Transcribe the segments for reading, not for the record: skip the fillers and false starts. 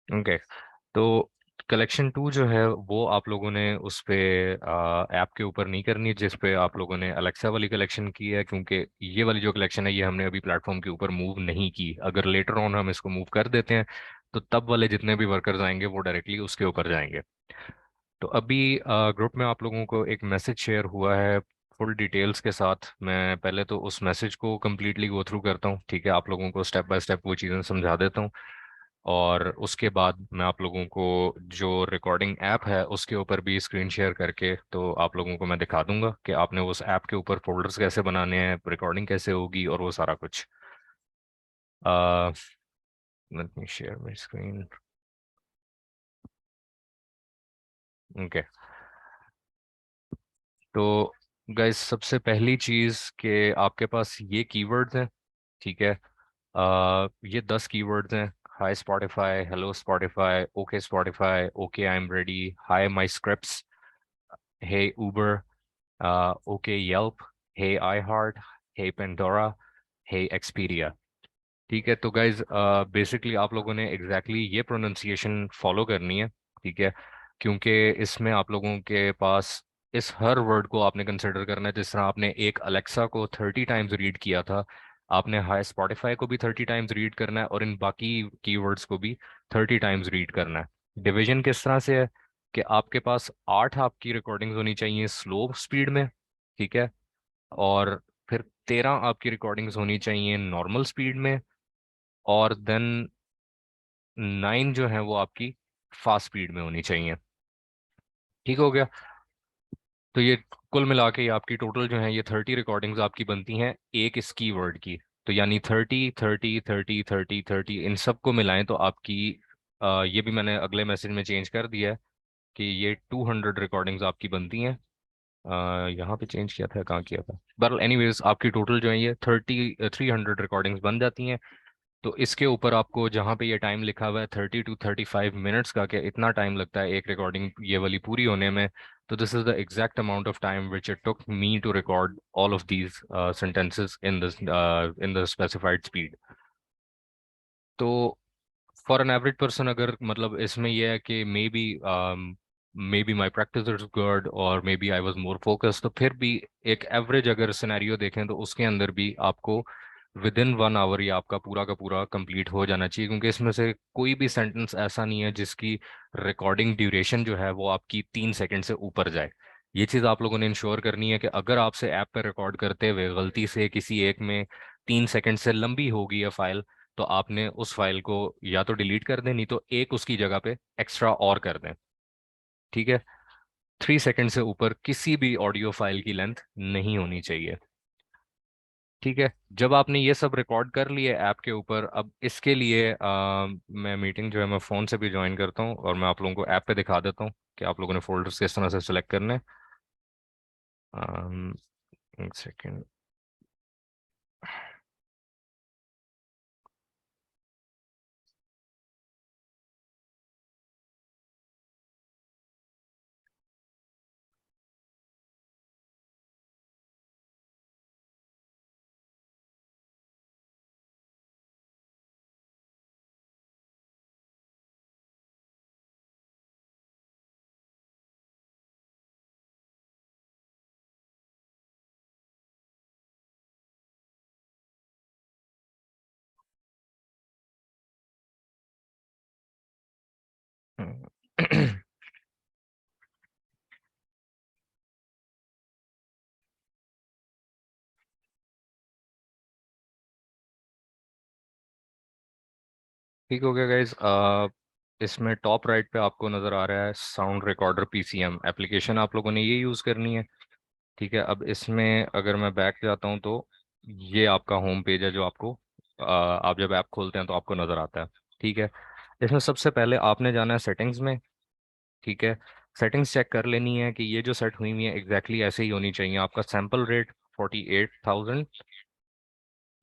Okay. तो collection two जो है वो आप लोगों ने उस पे ऐप के ऊपर नहीं करनी जिस पे आप लोगों ने अलेक्सा वाली कलेक्शन की है, क्योंकि ये वाली जो कलेक्शन है ये हमने अभी प्लेटफॉर्म के ऊपर मूव नहीं की। अगर लेटर ऑन हम इसको मूव कर देते हैं तो तब वाले जितने भी वर्कर्स आएंगे वो डायरेक्टली उसके ऊपर जाएंगे। तो अभी ग्रुप में आप लोगों को एक मैसेज शेयर हुआ है फुल डिटेल्स के साथ। मैं पहले तो उस मैसेज को कम्प्लीटली गो थ्रू करता हूँ, ठीक है, आप लोगों को स्टेप बाय स्टेप वो चीज़ें समझा देता हूँ। और उसके बाद मैं आप लोगों को जो रिकॉर्डिंग ऐप है उसके ऊपर भी स्क्रीन शेयर करके तो आप लोगों को मैं दिखा दूंगा कि आपने उस ऐप के ऊपर फोल्डर्स कैसे बनाने हैं, रिकॉर्डिंग कैसे होगी और वो सारा कुछ। Let me share my screen. Okay. तो गाइस सबसे पहली चीज़ कि आपके पास ये कीवर्ड्स हैं, ठीक है। ये 10 कीवर्ड्स हैं। Hi Spotify, hello Spotify, okay Spotify, okay I am ready, hi my scripts, hey Uber, okay Yelp, hey I heart, hey Pandora, hey Xperia. ठीक है। तो गाइज बेसिकली आप लोगों ने एग्जैक्टली ये प्रोनाउंसिएशन फॉलो करनी है, ठीक है, क्योंकि इसमें आप लोगों के पास इस हर वर्ड को आपने कंसिडर करना है। जिस तरह आपने एक अलेक्सा को 30 टाइम्स रीड किया था, आपने हाई स्पॉटिफाई को भी 30 टाइम्स रीड करना है और इन बाकी कीवर्ड्स को भी 30 टाइम्स रीड करना है। डिवीजन किस तरह से है कि आपके पास 8 आपकी रिकॉर्डिंग्स होनी चाहिए स्लो स्पीड में, ठीक है, और फिर 13 आपकी रिकॉर्डिंग्स होनी चाहिए नॉर्मल स्पीड में, और देन 9 जो है वो आपकी फास्ट स्पीड में होनी चाहिए। ठीक हो गया। तो ये कुल मिला के ये आपकी टोटल जो है ये 30 रिकॉर्डिंग्स आपकी बनती हैं एक इस कीवर्ड की। तो यानी 30 30 30 30 30 इन सबको मिलाएं तो आपकी ये भी मैंने अगले मैसेज में चेंज कर दिया है कि ये 200 रिकॉर्डिंग्स आपकी बनती हैं। यहाँ पे चेंज किया था, कहाँ किया था, बट एनीवेज आपकी टोटल जो है ये 300 रिकॉर्डिंग्स बन जाती हैं। तो इसके ऊपर आपको जहाँ पे ये टाइम लिखा हुआ है 30 to 35 मिनट्स का, कि इतना टाइम लगता है एक रिकॉर्डिंग ये वाली पूरी होने में, तो this is the exact amount of time which it took me to record all of these sentences in the specified speed. तो फॉर एन एवरेज पर्सन अगर मतलब इसमें यह है कि maybe my practice is good और maybe I was more focus, तो फिर भी एक एवरेज अगर सिनेरियो देखें तो उसके अंदर भी आपको विद इन 1 आवर ये आपका पूरा का पूरा कंप्लीट हो जाना चाहिए, क्योंकि इसमें से कोई भी सेंटेंस ऐसा नहीं है जिसकी रिकॉर्डिंग ड्यूरेशन जो है वो आपकी 3 सेकंड से ऊपर जाए। ये चीज़ आप लोगों ने इंश्योर करनी है कि अगर आपसे ऐप पर रिकॉर्ड करते हुए गलती से किसी एक में 3 सेकंड से लंबी होगी या फाइल, तो आपने उस फाइल को या तो डिलीट कर दें, नहीं तो एक उसकी जगह पे एक्स्ट्रा और कर दें, ठीक है। 3 सेकंड से ऊपर किसी भी ऑडियो फाइल की लेंथ नहीं होनी चाहिए, ठीक है। जब आपने ये सब रिकॉर्ड कर लिए ऐप के ऊपर, अब इसके लिए मैं मीटिंग जो है मैं फ़ोन से भी ज्वाइन करता हूँ और मैं आप लोगों को ऐप पे दिखा देता हूँ कि आप लोगों ने फोल्डर्स किस तरह से सिलेक्ट करने हैं। एक सेकेंड। ठीक हो गया गाइज। इसमें टॉप राइट पे आपको नज़र आ रहा है साउंड रिकॉर्डर पीसीएम एप्लीकेशन, आप लोगों ने ये यूज़ करनी है, ठीक है। अब इसमें अगर मैं बैक जाता हूँ तो ये आपका होम पेज है जो आपको आप जब ऐप खोलते हैं तो आपको नज़र आता है, ठीक है। इसमें सबसे पहले आपने जाना है सेटिंग्स में, ठीक है। सेटिंग्स चेक कर लेनी है कि ये जो सेट हुई हुई है एग्जैक्टली ऐसे ही होनी चाहिए। आपका सैम्पल रेट 48,000,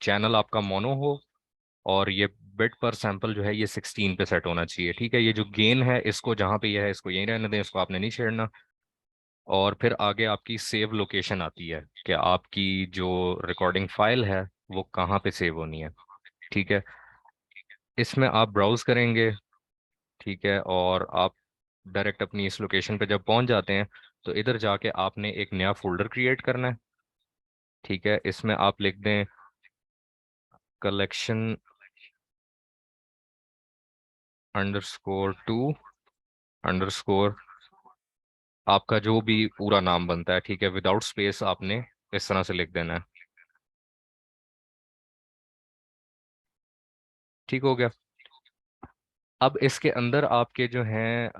चैनल आपका मोनो हो, और ये बिट पर सैंपल जो है ये 16 पे सेट होना चाहिए, ठीक है। ये जो गेन है इसको जहाँ पे ये है इसको यहीं रहने दें, इसको आपने नहीं छेड़ना। और फिर आगे आपकी सेव लोकेशन आती है कि आपकी जो रिकॉर्डिंग फाइल है वो कहाँ पे सेव होनी है, ठीक है। इसमें आप ब्राउज करेंगे, ठीक है, और आप डायरेक्ट अपनी इस लोकेशन पे जब पहुंच जाते हैं तो इधर जाके आपने एक नया फोल्डर क्रिएट करना है। ठीक है, इसमें आप लिख दें कलेक्शन _2 _ आपका जो भी पूरा नाम बनता है, ठीक है, विदाउट स्पेस आपने इस तरह से लिख देना है। ठीक हो गया। अब इसके अंदर आपके जो हैं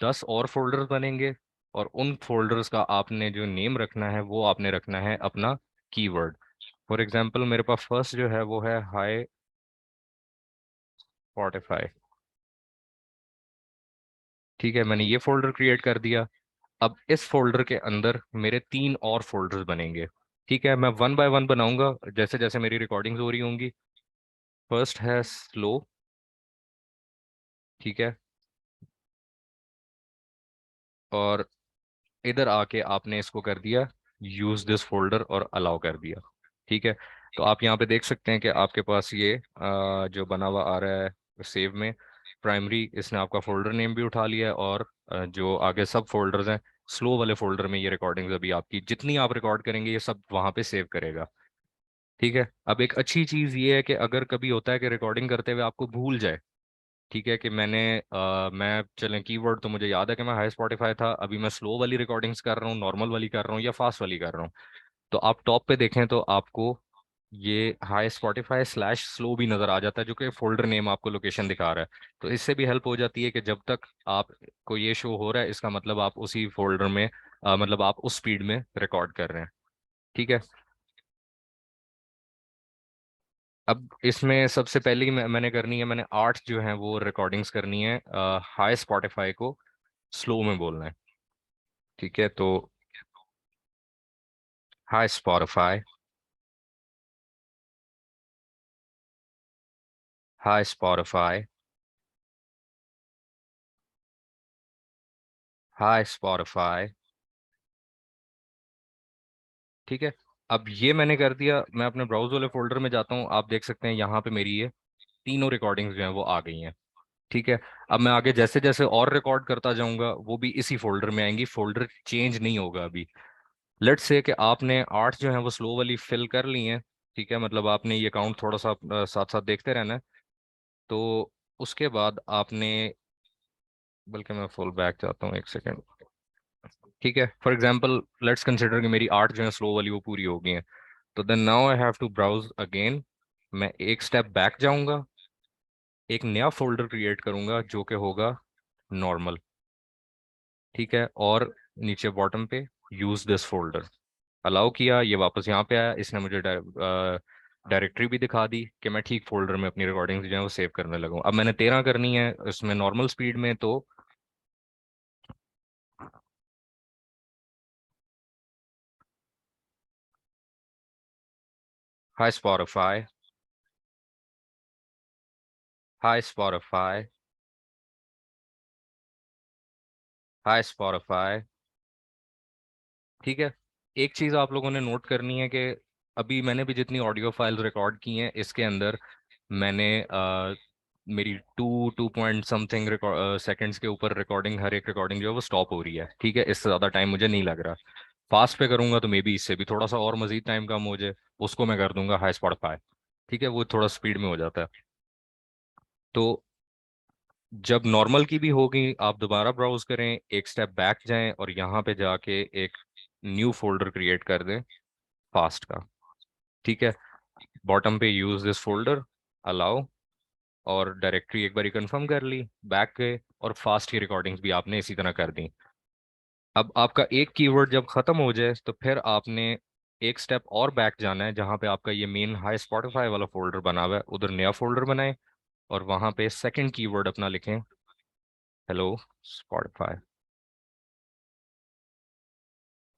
10 और फोल्डर्स बनेंगे, और उन फोल्डर्स का आपने जो नेम रखना है वो आपने रखना है अपना कीवर्ड। फॉर एग्जांपल मेरे पास फर्स्ट जो है वो है हाई स्पॉटिफाई। ठीक है, मैंने ये फोल्डर क्रिएट कर दिया। अब इस फोल्डर के अंदर मेरे 3 और फोल्डर्स बनेंगे। ठीक है, मैं वन बाय वन बनाऊंगा जैसे जैसे मेरी रिकॉर्डिंग्स हो रही होंगी। फर्स्ट है स्लो। ठीक है, और इधर आके आपने इसको कर दिया यूज दिस फोल्डर और अलाउ कर दिया। ठीक है, तो आप यहाँ पे देख सकते हैं कि आपके पास ये जो बना हुआ आ रहा है सेव में प्राइमरी, इसने आपका फोल्डर नेम भी उठा लिया है, और जो आगे सब फोल्डर्स हैं स्लो वाले फोल्डर में ये रिकॉर्डिंग्स अभी आपकी जितनी आप रिकॉर्ड करेंगे ये सब वहाँ पे सेव करेगा। ठीक है, अब एक अच्छी चीज़ ये है कि अगर कभी होता है कि रिकॉर्डिंग करते हुए आपको भूल जाए, ठीक है, कि मैं चलें कीवर्ड तो मुझे याद है कि मैं हाई स्पॉटिफाई था, अभी मैं स्लो वाली रिकॉर्डिंग्स कर रहा हूँ, नॉर्मल वाली कर रहा हूँ या फास्ट वाली कर रहा हूँ, तो आप टॉप पे देखें तो आपको ये हाई स्पॉटिफाई स्लैश स्लो भी नज़र आ जाता है, जो कि फोल्डर नेम आपको लोकेशन दिखा रहा है। तो इससे भी हेल्प हो जाती है कि जब तक आप को ये शो हो रहा है इसका मतलब आप उसी फोल्डर में मतलब आप उस स्पीड में रिकॉर्ड कर रहे हैं। ठीक है, अब इसमें सबसे पहले मैंने करनी है, मैंने 8 जो है वो रिकॉर्डिंग्स करनी है, हाई स्पॉटिफाई को स्लो में बोलना है। ठीक है, तो high Spotify, high Spotify, high Spotify. ठीक है, अब ये मैंने कर दिया, मैं अपने ब्राउज वाले फोल्डर में जाता हूँ, आप देख सकते हैं यहाँ पे मेरी ये तीनों रिकॉर्डिंग्स जो हैं वो आ गई हैं। ठीक है, अब मैं आगे जैसे जैसे और रिकॉर्ड करता जाऊंगा वो भी इसी फोल्डर में आएंगी, फोल्डर चेंज नहीं होगा अभी। लेट्स से कि आपने 8 जो है वो स्लो वाली फिल कर ली हैं। ठीक है, मतलब आपने ये काउंट थोड़ा सा साथ साथ देखते रहना है। तो उसके बाद आपने, बल्कि मैं फुल बैक जाता हूँ एक सेकेंड। ठीक है, फॉर एग्जांपल लेट्स कंसिडर कि मेरी 8 जो है स्लो वाली वो पूरी हो गई हैं। तो then now I have to browse again. मैं एक स्टेप बैक जाऊंगा, एक नया फोल्डर क्रिएट करूंगा जो कि होगा नॉर्मल। ठीक है, और नीचे बॉटम पे यूज दिस फोल्डर अलाउ किया, ये वापस यहाँ पे आया, इसने मुझे डायरेक्टरी भी दिखा दी कि मैं ठीक फोल्डर में अपनी रिकॉर्डिंग्स जो है वो सेव करने लगा हूँ। अब मैंने 13 करनी है इसमें नॉर्मल स्पीड में, तो high Spotify, high Spotify, high Spotify. ठीक है, एक चीज़ आप लोगों ने नोट करनी है कि अभी मैंने भी जितनी ऑडियो फाइल्स रिकॉर्ड की हैं इसके अंदर मैंने मेरी 2 पॉइंट समथिंग सेकंड्स के ऊपर रिकॉर्डिंग, हर एक रिकॉर्डिंग जो है वो स्टॉप हो रही है। ठीक है, इससे ज़्यादा टाइम मुझे नहीं लग रहा। फास्ट पे करूंगा तो मे बी इससे भी थोड़ा सा और मजीद टाइम कम हो जाए, उसको मैं कर दूंगा हाई स्पॉटिफाई। ठीक है, वो थोड़ा स्पीड में हो जाता है। तो जब नॉर्मल की भी होगी आप दोबारा ब्राउज करें, एक स्टेप बैक जाएं और यहाँ पे जाके एक न्यू फोल्डर क्रिएट कर दें फास्ट का। ठीक है, बॉटम पे यूज दिस फोल्डर अलाउ, और डायरेक्टरी एक बार कंफर्म कर ली, बैक गए, और फास्ट की रिकॉर्डिंग्स भी आपने इसी तरह कर दी। अब आपका एक कीवर्ड जब खत्म हो जाए तो फिर आपने एक स्टेप और बैक जाना है, जहाँ पे आपका ये मेन हाई स्पॉटिफाई वाला फोल्डर बना हुआ है उधर नया फोल्डर बनाएं, और वहाँ पे सेकंड कीवर्ड अपना लिखें हेलो स्पॉटिफाई।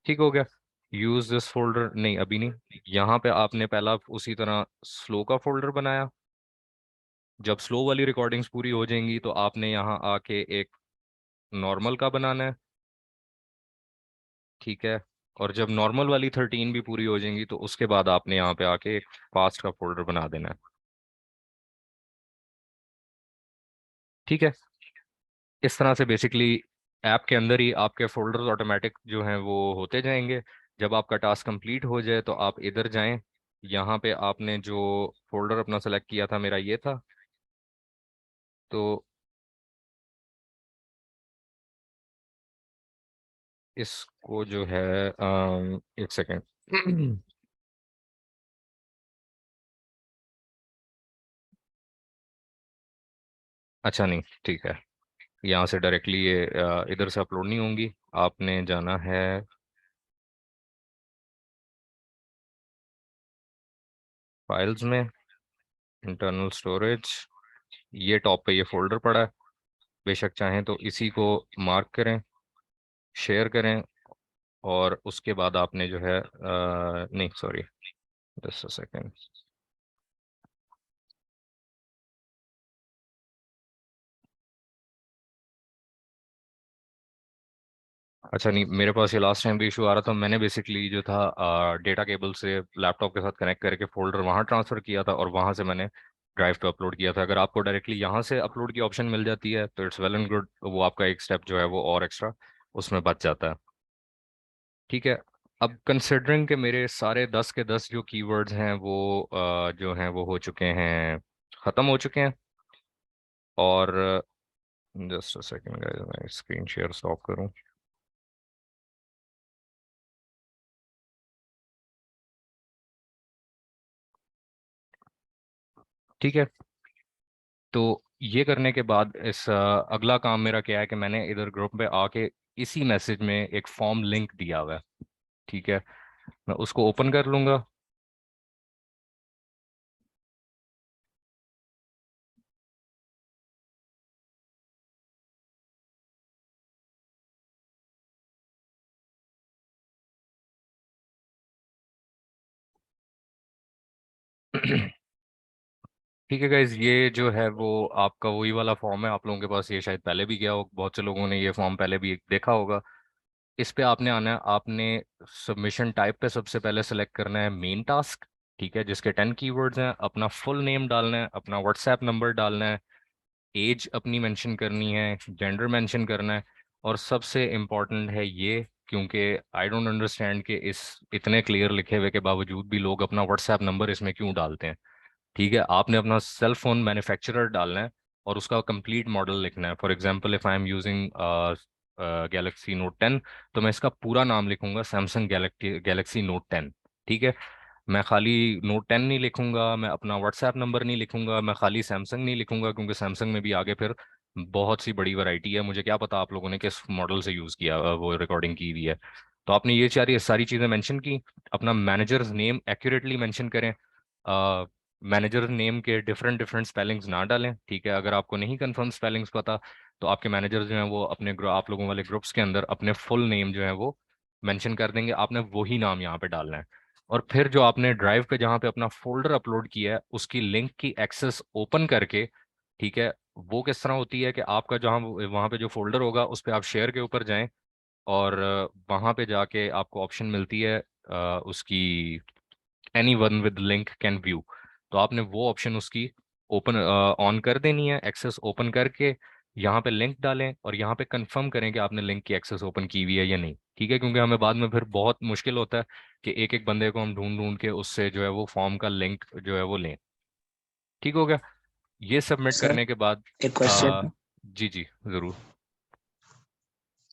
ठीक हो गया, यूज दिस फोल्डर नहीं अभी नहीं, यहाँ पे आपने पहला उसी तरह स्लो का फोल्डर बनाया। जब स्लो वाली रिकॉर्डिंग्स पूरी हो जाएंगी तो आपने यहाँ आके एक नॉर्मल का बनाना है। ठीक है, और जब नॉर्मल वाली 13 भी पूरी हो जाएंगी तो उसके बाद आपने यहाँ पे आके एक फास्ट का फोल्डर बना देना है। ठीक है, इस तरह से बेसिकली ऐप के अंदर ही आपके फोल्डर्स ऑटोमेटिक जो हैं वो होते जाएंगे। जब आपका टास्क कंप्लीट हो जाए तो आप इधर जाएं, यहाँ पे आपने जो फोल्डर अपना सेलेक्ट किया था, मेरा ये था, तो इसको जो है एक सेकेंड अच्छा नहीं, ठीक है, यहाँ से डायरेक्टली ये इधर से अपलोड नहीं होंगी। आपने जाना है फाइल्स में, इंटरनल स्टोरेज, ये टॉप पे ये फोल्डर पड़ा है। बेशक चाहें तो इसी को मार्क करें, शेयर करें, और उसके बाद आपने जो है नहीं सॉरी, जस्ट अ सेकेंड। अच्छा नहीं, मेरे पास ये लास्ट टाइम भी इशू आ रहा था। मैंने बेसिकली जो था डेटा केबल से लैपटॉप के साथ कनेक्ट करके फोल्डर वहाँ ट्रांसफ़र किया था और वहाँ से मैंने ड्राइव पे अपलोड किया था। अगर आपको डायरेक्टली यहाँ से अपलोड की ऑप्शन मिल जाती है तो इट्स वेल एंड गुड, वो आपका एक स्टेप जो है वो और एक्स्ट्रा उसमें बच जाता है। ठीक है। अब कंसिडरिंग के मेरे सारे 10 के 10 जो कीवर्ड्स हैं वो जो हैं वो हो चुके हैं, ख़त्म हो चुके हैं। और जस्ट अ सेकंड गाइस, मैं स्क्रीन शेयर स्टॉप करूं। ठीक है। तो ये करने के बाद इस अगला काम मेरा क्या है कि मैंने इधर ग्रुप पे आके इसी मैसेज में एक फॉर्म लिंक दिया हुआ है। ठीक है, मैं उसको ओपन कर लूंगा। ठीक है गाइज, ये जो है वो आपका वही वाला फॉर्म है। आप लोगों के पास ये शायद पहले भी गया हो, बहुत से लोगों ने ये फॉर्म पहले भी देखा होगा। इस पे आपने आना है, आपने सबमिशन टाइप पे सबसे पहले सेलेक्ट करना है मेन टास्क। ठीक है, जिसके 10 कीवर्ड्स हैं। अपना फुल नेम डालना है, अपना व्हाट्सएप नंबर डालना है, एज अपनी मेंशन करनी है, जेंडर मेंशन करना है। और सबसे इम्पोर्टेंट है ये, क्योंकि आई डोंट अंडरस्टैंड कि इस इतने क्लियर लिखे हुए के बावजूद भी लोग अपना व्हाट्सएप नंबर इसमें क्यों डालते हैं। ठीक है, आपने अपना सेल फोन मैन्युफैक्चरर डालना है और उसका कंप्लीट मॉडल लिखना है। For example if I am using Galaxy note 10, तो मैं इसका पूरा नाम लिखूंगा सैमसंग गैलेक्सी नोट 10। ठीक है, मैं खाली नोट 10 नहीं लिखूंगा, मैं अपना व्हाट्सएप नंबर नहीं लिखूंगा, मैं खाली सैमसंग नहीं लिखूंगा, क्योंकि सैमसंग में भी आगे फिर बहुत सी बड़ी वैरायटी है। मुझे क्या पता आप लोगों ने किस मॉडल से यूज़ किया वो रिकॉर्डिंग की हुई है। तो आपने ये सारी चीज़ें मेंशन की। अपना मैनेजर्स नेम एक्यूरेटली मेंशन करें। मैनेजर नेम के डिफरेंट डिफरेंट स्पेलिंग्स ना डालें। ठीक है, अगर आपको नहीं कंफर्म स्पेलिंग्स पता तो आपके मैनेजर जो हैं वो अपने आप लोगों वाले ग्रुप्स के अंदर अपने फुल नेम जो है वो मेंशन कर देंगे। आपने वही नाम यहाँ पे डालना है। और फिर जो आपने ड्राइव पे जहाँ पे अपना फोल्डर अपलोड किया है उसकी लिंक की एक्सेस ओपन करके, ठीक है, वो किस तरह होती है कि आपका जहाँ वहाँ पे जो फोल्डर होगा उस पर आप शेयर के ऊपर जाएं और वहाँ पे जाके आपको ऑप्शन मिलती है उसकी any one with link can view. तो आपने वो ऑप्शन उसकी ओपन ऑन कर देनी है, एक्सेस ओपन करके यहाँ पे लिंक डालें और यहाँ पे कंफर्म करें कि आपने लिंक की एक्सेस ओपन की हुई है या नहीं। ठीक है, क्योंकि हमें बाद में फिर बहुत मुश्किल होता है कि एक एक बंदे को हम ढूंढ ढूंढ के उससे जो है वो फॉर्म का लिंक जो है वो लें। ठीक हो गया। ये सबमिट सर करने के बाद एक क्वेश्चन आ, है। जी जी ज़रूर।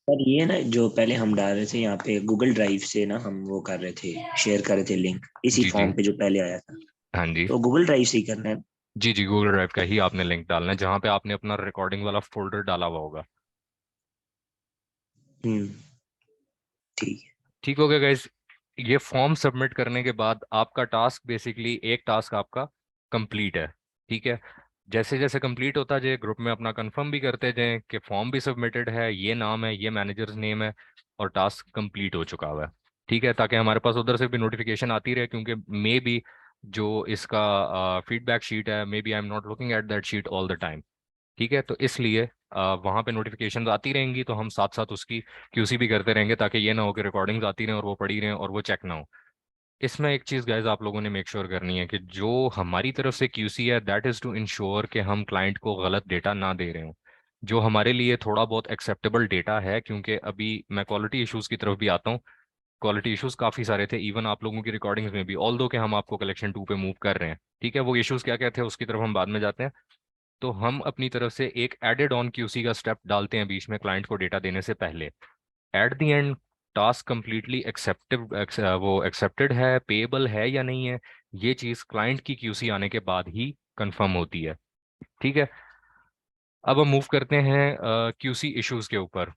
सर ये ना जो पहले हम डाल रहे थे यहाँ पे गूगल ड्राइव से ना हम वो कर रहे थे, शेयर कर रहे थे लिंक इसी जी जी। फॉर्म पे जो पहले आया था। हाँ जी। तो गूगल ड्राइव से ही करना है। जी जी, गूगल ड्राइव का ही आपने लिंक डालना है जहाँ पे आपने अपना रिकॉर्डिंग वाला फोल्डर डाला हुआ होगा। हम्म। ठीक है। ठीक हो गया गाइज। ये फॉर्म सबमिट करने के बाद आपका टास्क बेसिकली एक टास्क आपका कंप्लीट है। ठीक है, जैसे जैसे कंप्लीट होता जाए ग्रुप में अपना कंफर्म भी करते जाएं कि फॉर्म भी सबमिटेड है, ये नाम है, ये मैनेजर्स नेम है और टास्क कंप्लीट हो चुका हुआ है। ठीक है, ताकि हमारे पास उधर से भी नोटिफिकेशन आती रहे, क्योंकि मे बी जो इसका फीडबैक शीट है, maybe I am not looking at that sheet all the time. ठीक है, तो इसलिए वहाँ पे नोटिफिकेशन आती रहेंगी तो हम साथ साथ उसकी क्यूसी भी करते रहेंगे, ताकि ये ना हो कि रिकॉर्डिंग्स आती रहें और वो पड़ी रहें और वो चेक ना हो। इसमें एक चीज़ गाइज आप लोगों ने मेक श्योर करनी है कि जो हमारी तरफ से क्यूसी है दैट इज़ टू इंश्योर कि हम क्लाइंट को गलत डेटा ना दे रहे हो। जो हमारे लिए थोड़ा बहुत एक्सेप्टेबल डेटा है, क्योंकि अभी मैं क्वालिटी इश्यूज की तरफ भी आता हूँ। क्वालिटी इश्यूज काफ़ी सारे थे इवन आप लोगों की रिकॉर्डिंग्स में भी, ऑल दो के हम आपको कलेक्शन 2 पे मूव कर रहे हैं। ठीक है, वो इश्यूज क्या क्या थे उसकी तरफ हम बाद में जाते हैं। तो हम अपनी तरफ से एक एडेड ऑन क्यूसी का स्टेप डालते हैं बीच में क्लाइंट को डेटा देने से पहले। Eight the and task completely accepted, वो एक्सेप्टेड है, पेएबल है या नहीं है, ये चीज़ क्लाइंट की क्यूसी आने के बाद ही कंफर्म होती है। ठीक है, अब हम मूव करते हैं क्यूसी इश्यूज के ऊपर।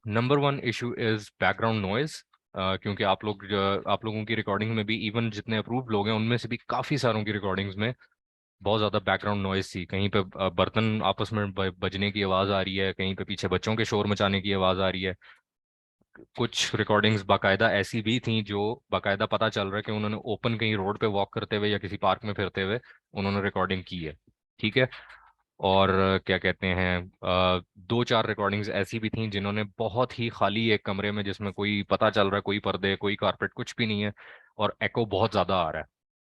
Number one issue is background noise. क्योंकि आप लोगों की रिकॉर्डिंग में भी, इवन जितने अप्रूव लोग हैं उनमें से भी काफ़ी सारों की रिकॉर्डिंग्स में बहुत ज़्यादा बैकग्राउंड नॉइज थी। कहीं पे बर्तन आपस में बजने की आवाज़ आ रही है, कहीं पे पीछे बच्चों के शोर मचाने की आवाज़ आ रही है। कुछ रिकॉर्डिंग्स बाकायदा ऐसी भी थी जो बाकायदा पता चल रहा है कि उन्होंने ओपन कहीं रोड पे वॉक करते हुए या किसी पार्क में फिरते हुए उन्होंने रिकॉर्डिंग की है। ठीक है, और क्या कहते हैं, दो चार रिकॉर्डिंग्स ऐसी भी थी जिन्होंने बहुत ही खाली एक कमरे में, जिसमें कोई पता चल रहा है कोई पर्दे कोई कारपेट कुछ भी नहीं है, और एको बहुत ज़्यादा आ रहा है।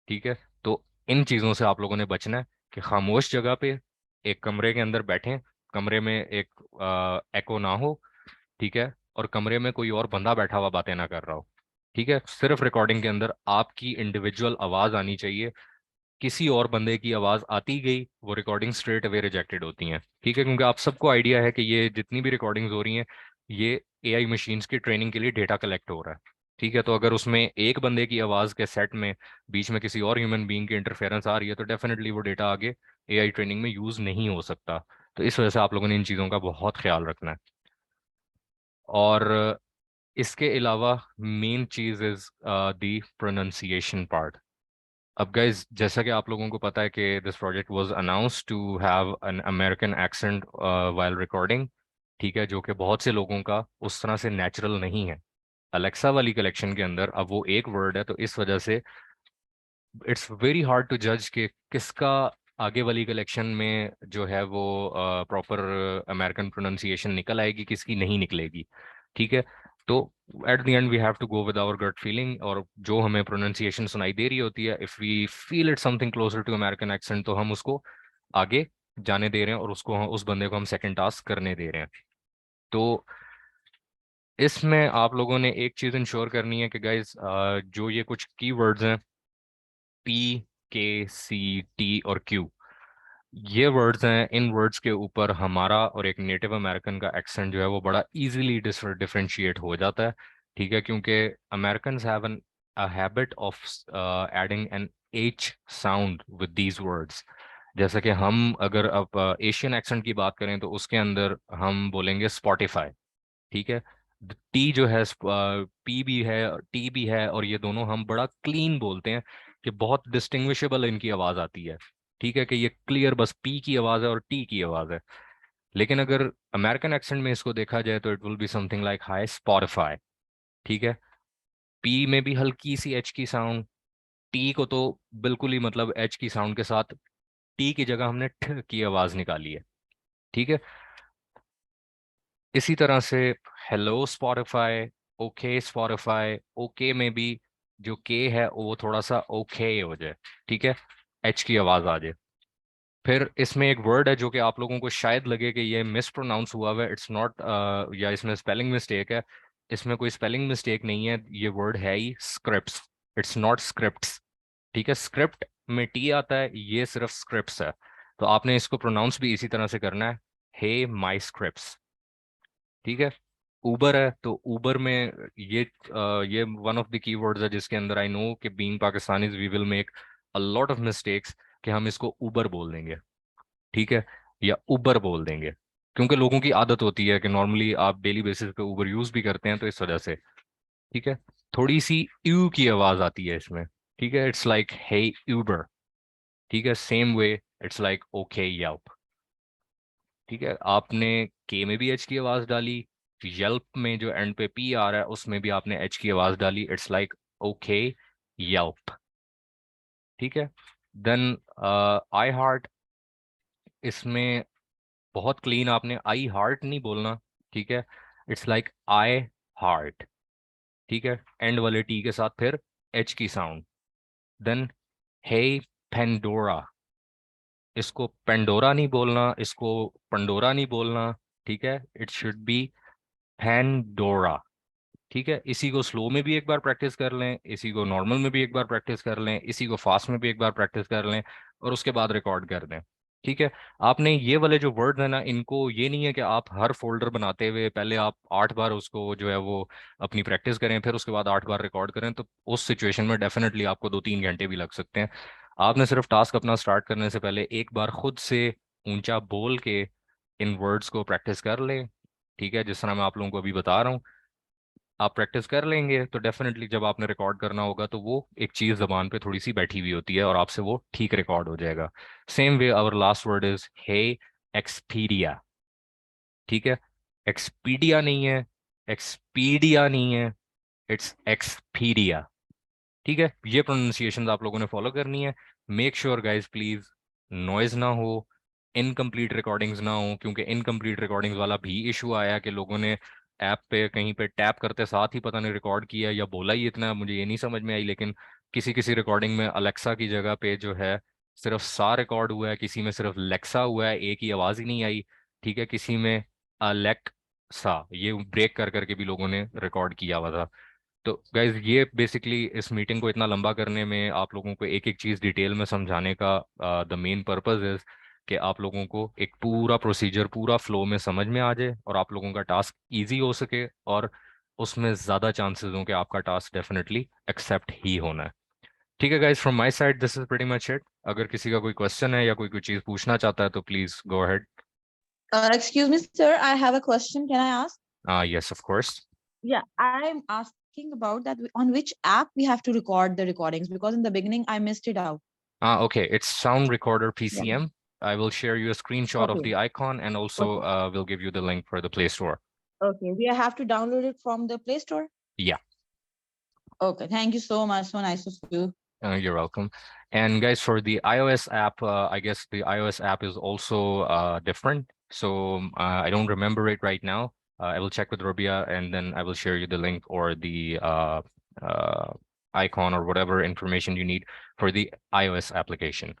ठीक है, तो इन चीज़ों से आप लोगों ने बचना है कि खामोश जगह पे एक कमरे के अंदर बैठें, कमरे में एक एको ना हो। ठीक है, और कमरे में कोई और बंदा बैठा हुआ बातें ना कर रहा हो। ठीक है, सिर्फ रिकॉर्डिंग के अंदर आपकी इंडिविजुअल आवाज़ आनी चाहिए। किसी और बंदे की आवाज़ आती गई वो रिकॉर्डिंग स्ट्रेट अवे रिजेक्टेड होती हैं। ठीक है, क्योंकि आप सबको आइडिया है कि ये जितनी भी रिकॉर्डिंग्स हो रही हैं ये एआई मशीन्स की ट्रेनिंग के लिए डेटा कलेक्ट हो रहा है। ठीक है, तो अगर उसमें एक बंदे की आवाज़ के सेट में बीच में किसी और ह्यूमन बीइंग की इंटरफेरेंस आ रही है तो डेफिनेटली वो डेटा आगे एआई ट्रेनिंग में यूज़ नहीं हो सकता। तो इस वजह से आप लोगों ने इन चीज़ों का बहुत ख्याल रखना है। और इसके अलावा मेन चीज़ इज़ दी प्रोनाउंसिएशन पार्ट। अब गाइज जैसा कि आप लोगों को पता है कि this project was announced to have an American accent while recording. ठीक है, जो कि बहुत से लोगों का उस तरह से नेचुरल नहीं है। अलेक्सा वाली कलेक्शन के अंदर अब वो एक वर्ड है, तो इस वजह से इट्स वेरी हार्ड टू जज कि किसका आगे वाली कलेक्शन में जो है वो प्रॉपर अमेरिकन प्रोनाउंसिएशन निकल आएगी, किसकी नहीं निकलेगी। ठीक है, तो at the end we have to go with our gut feeling, और जो हमें प्रोनाउंसिएशन सुनाई दे रही होती है, if we feel it something closer to American accent, तो हम उसको आगे जाने दे रहे हैं और उस बंदे को हम सेकंड टास्क करने दे रहे हैं। तो इसमें आप लोगों ने एक चीज़ इंश्योर करनी है कि गाइज जो ये कुछ कीवर्ड्स हैं पी, के, सी, टी और क्यू, ये वर्ड्स हैं, इन वर्ड्स के ऊपर हमारा और एक नेटिव अमेरिकन का एक्सेंट जो है वो बड़ा इजीली डिफरेंशिएट हो जाता है। ठीक है, क्योंकि Americans have an a habit of adding N H sound with these words. जैसा कि हम अगर अब एशियन एक्सेंट की बात करें तो उसके अंदर हम बोलेंगे स्पॉटिफाई। ठीक है, टी जो है पी भी है टी भी है, और ये दोनों हम बड़ा क्लीन बोलते हैं कि बहुत डिस्टिंग्विशेबल इनकी आवाज़ आती है। ठीक है, कि ये क्लियर बस पी की आवाज़ है और टी की आवाज़ है। लेकिन अगर अमेरिकन एक्सेंट में इसको देखा जाए तो it will be something like high Spotify. ठीक है, पी में भी हल्की सी एच की साउंड, टी को तो बिल्कुल ही मतलब एच की साउंड के साथ टी की जगह हमने ठ की आवाज़ निकाली है। ठीक है, इसी तरह से hello Spotify, okay Spotify, okay में भी जो के है वो थोड़ा सा ओके हो जाए। ठीक है, एच की आवाज़ आ जाए। फिर इसमें एक वर्ड है जो कि आप लोगों को शायद लगे कि ये मिस प्रोनाउंस हुआ हुआ है, इट्स नॉट, या इसमें स्पेलिंग मिस्टेक है। इसमें कोई स्पेलिंग मिस्टेक नहीं है, ये वर्ड है ही स्क्रिप्ट्स, इट्स नॉट स्क्रिप्ट्स। ठीक है, स्क्रिप्ट में टी आता है, ये सिर्फ स्क्रिप्ट्स है। तो आपने इसको प्रोनाउंस भी इसी तरह से करना है, हे माई स्क्रिप्ट्स। ठीक है, उबर है तो उबर में ये वन ऑफ द कीवर्ड्स है जिसके अंदर आई नो कि being Pakistanis we will make a lot of mistakes कि हम इसको उबर बोल देंगे। ठीक है, या उबर बोल देंगे, क्योंकि लोगों की आदत होती है कि नॉर्मली आप डेली बेसिस पे उबर यूज भी करते हैं, तो इस वजह से। ठीक है, थोड़ी सी यू की आवाज आती है इसमें। ठीक है, इट्स लाइक हे उबर। ठीक है, same way it's like okay Yelp. ठीक है, आपने के में भी एच की आवाज डाली, येल्प में जो एंड पे पी आ रहा है उसमें भी आपने एच की आवाज डाली, इट्स लाइक ओके येल्प। ठीक है, देन आई हार्ट, इसमें बहुत क्लीन आपने आई हार्ट नहीं बोलना। ठीक है, इट्स लाइक आई हार्ट। ठीक है, एंड वाले टी के साथ फिर एच की साउंड। देन हे पेंडोरा। इसको पेंडोरा नहीं बोलना, इसको पंडोरा नहीं बोलना, ठीक है। इट शुड बी पैंडोरा, ठीक है। इसी को स्लो में भी एक बार प्रैक्टिस कर लें, इसी को नॉर्मल में भी एक बार प्रैक्टिस कर लें, इसी को फास्ट में भी एक बार प्रैक्टिस कर लें, और उसके बाद रिकॉर्ड कर दें, ठीक है। आपने ये वाले जो वर्ड है ना, इनको ये नहीं है कि आप हर फोल्डर बनाते हुए पहले आप 8 बार उसको जो है वो अपनी प्रैक्टिस करें, फिर उसके बाद 8 बार रिकॉर्ड करें, तो उस सिचुएशन में डेफिनेटली आपको 2-3 घंटे भी लग सकते हैं। आपने सिर्फ टास्क अपना स्टार्ट करने से पहले एक बार खुद से ऊंचा बोल के इन वर्ड्स को प्रैक्टिस कर लें, ठीक है। जिस तरह मैं आप लोगों को अभी बता रहा हूँ, आप प्रैक्टिस कर लेंगे तो डेफिनेटली जब आपने रिकॉर्ड करना होगा तो वो एक चीज़ जबान पे थोड़ी सी बैठी हुई होती है और आपसे वो ठीक रिकॉर्ड हो जाएगा। Same way our last word is hey Expedia, ठीक है। एक्सपीडिया नहीं है, एक्सपीडिया नहीं है, इट्स एक्सपीडिया, ठीक है। ये प्रोनाउंसिएशन आप लोगों ने फॉलो करनी है। Make sure guys please noise ना हो, इनकम्प्लीट रिकॉर्डिंग्स ना हो, क्योंकि इनकम्प्लीट रिकॉर्डिंग्स वाला भी इशू आया कि लोगों ने ऐप पे कहीं पे टैप करते साथ ही पता नहीं रिकॉर्ड किया या बोला ही इतना, मुझे ये नहीं समझ में आई। लेकिन किसी किसी रिकॉर्डिंग में अलेक्सा की जगह पे जो है सिर्फ सा रिकॉर्ड हुआ है, किसी में सिर्फ लेक्सा हुआ है, एक ही आवाज़ ही नहीं आई, ठीक है। किसी में अलेक्सा ये ब्रेक कर करके भी लोगों ने रिकॉर्ड किया हुआ था। तो गाइज ये बेसिकली इस मीटिंग को इतना लंबा करने में, आप लोगों को एक एक चीज़ डिटेल में समझाने का द मेन पर्पस इज कि आप लोगों को एक पूरा प्रोसीजर पूरा फ्लो में समझ में आ जाए और आप लोगों का टास्क इजी हो सके, और उसमें ज़्यादा चांसेस हों कि आपका टास्क डेफिनेटली एक्सेप्ट ही होना है। ठीक है guys, from my side this is pretty much it. अगर किसी का कोई क्वेश्चन है या कोई चीज़ पूछना चाहता है तो please go ahead. Excuse me, sir. I have a question. Can I ask? Yes of course. Yeah, I'm asking about that on which app we have to record the recordings because in the beginning I missed it out. Okay, it's Sound Recorder Yeah. PCM. I will share you a screenshot of Okay. the icon and also Okay. we'll give you the link for the Play Store. Okay. We have to download it from the Play Store. Yeah, Okay. Thank you so much. So nice of you. you're welcome. And guys, for the iOS app, I guess the iOS app is also different. So I don't remember it right now. I will check with Rabia and then I will share you the link or the icon or whatever information you need for the iOS application.